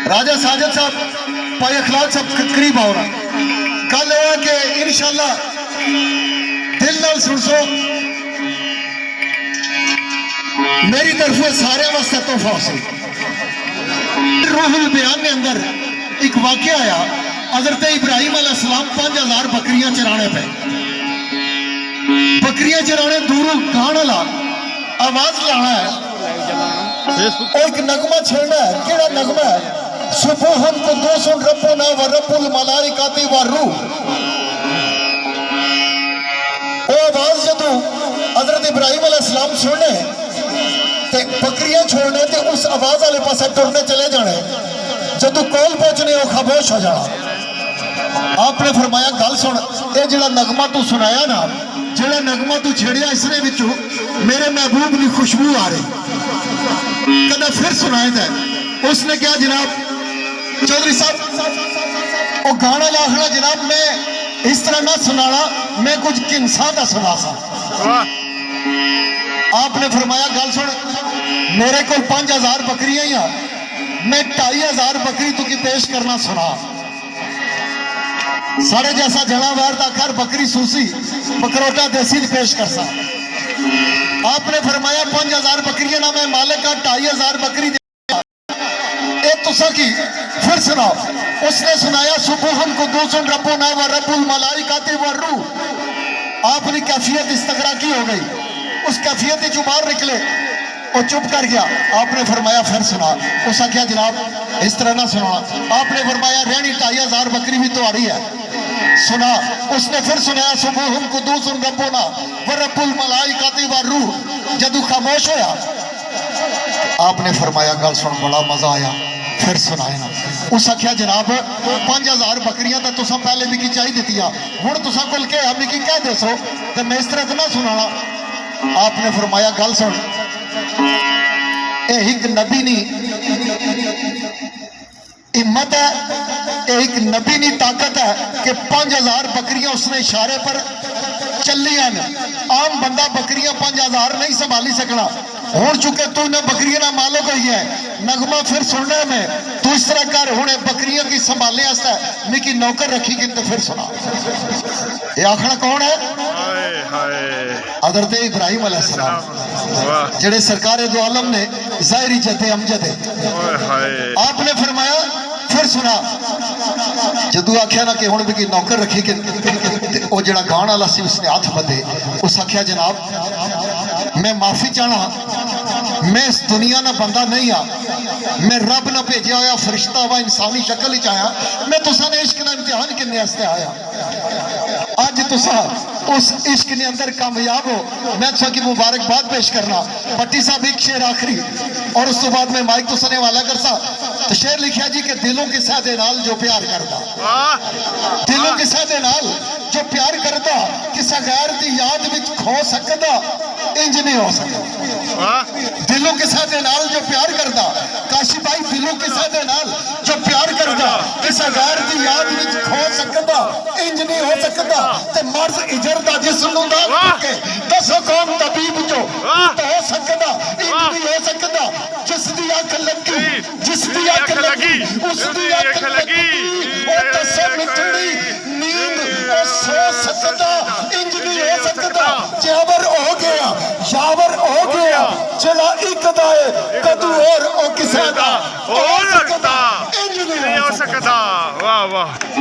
راجہ ساجد صاحب پائی اخلاق صاحب قریب آؤ رہا کل ہوا کہ انشاءاللہ دل نال سن سو میری طرف سارے واسطے تحفہ ہو سی روح البیان نے اندر ایک واقعہ آیا حضرت ابراہیم علیہ السلام 5000 بکریاں چرانے پہ بکریاں چرانے دوروں گانا لا آواز لانا ہے ایک نغمہ چھڑنا ہے کیڑا نغمہ ہے سبحان قدوس ربنا و رب الملائکۃ والروح وہ آواز جدو حضرت ابراہیم علیہ السلام سننے تے بکریاں چھوڑنے تے اس آواز والے پاسے ٹرنے چلے جانے جدو کول پہنچنے وہ خاموش ہو جانا آپ نے فرمایا گل سن اے جڑا نغمہ تو سنایا نا جڑا نغمہ تو چھڑیا اس نے وچوں میرے محبوب کی خوشبو آ رہی کدھا پھر سنائے تھے اس نے کیا جناب چودھری صاحب وہ گانا لاکھنا جناب میں اس طرح نہ سنانا میں کچھ کنسا دا سنا سا آپ نے فرمایا گل سن میرے کو 5000 بکریاں ہی میں 2500 بکری تو کی پیش کرنا سنا سارے جیسا جنا ویر تا کر بکری سوسی بکروٹا دیسی پیش کر سا آپ نے فرمایا 5000 بکریاں نہ میں مالک کا 2500 بکری دیا اے تسا کی پھر سناؤ اس نے سنایا سبحان قدوس ربنا و رب الملائکۃ والروح آپ نے کیفیت استغرا کی ہو گئی اس کیفیت جو باہر نکلے وہ چپ کر گیا آپ نے فرمایا پھر سنا اس نے کیا جناب اس طرح نہ سنا آپ نے فرمایا رہنی 2500 بکری بھی تو آ رہی ہے سنا اس نے پھر سنایا سبحان قدوس ربنا و رب الملائکۃ والروح جدو خاموش ہویا آپ نے فرمایا گل سن بڑا مزہ آیا پھر سنائے نا اس آخیا جناب 5000 بکریاں تو تسا پہلے بھی کی چاہی دیتی ہوں تسا کل کے ہمیں کی کہہ دے سو تو میں اس طرح تو نہ سنانا آپ نے فرمایا گل سن اے ایک نبی نہیں ہمت ہے ایک نبی نہیں طاقت ہے کہ 5000 بکریاں اس نے اشارے پر چلی ہیں عام بندہ بکریاں 5000 نہیں سنبھالی سکنا ہون چکے تو انہیں بکریاں نہ مالک ہوئی ہے نغمہ پھر سننے میں تو اس طرح کر ہونے بکریاں کی سنبھالنے آستا ہے میکی نوکر رکھی گی تو پھر سنا یہ آخنا کون ہے حضرت ابراہیم علیہ السلام جڑے سرکار دو عالم نے ظاہری جد امجد ہے آپ نے فرمایا پھر سنا جدو آکھیا نا کہ ہون بھی کی نوکر رکھی گی وہ جڑا گانا اللہ سی اس نے ہاتھ بدے اس آکھیا جناب میں معافی چاہنا میں اس دنیا نہ بندہ نہیں میں رب نہ بھیجیا ہویا فرشتہ ہوا انسانی شکل ہی چاہیا میں تسا نے عشق نہ امتحان کرنے واسطے آیا آج تسا اس عشق نے اندر کامیاب ہو میں تسا کی مبارکباد پیش کرنا پٹی صاحب ایک شعر آخری اور اس تو بعد میں مائک تسا نے والا کرسا تو شعر لکھیا جی کہ دلوں کے ساتھ نال جو پیار کرتا دلوں کے ساتھ نال جو پیار کرتا کسا غیر دی یاد وچ کھو سکتا انج نہیں ہو سکتا دلوں کے ساتھ نال جو پیار کرتا کاشی بھائی دلوں کے ساتھ نال جو پیار کرتا کسا غیر دی یاد وچ کھو سکتا انج نہیں ہو سکتا تے مرض اجر دا جسم نوں دا کے دسو کون طبیب جو تو ہو سکتا انج نہیں ہو سکتا جس دی اکھ لگی جس دی اکھ لگی اس دی اکھ لگی او دسو مٹڑی نیند او سو سکتا انج نہیں ہو سکتا جاور ہو گیا یاور ہو گیا چلا ایک دائے کدو اور او کسے دا ہو سکتا انج نہیں ہو سکتا واہ واہ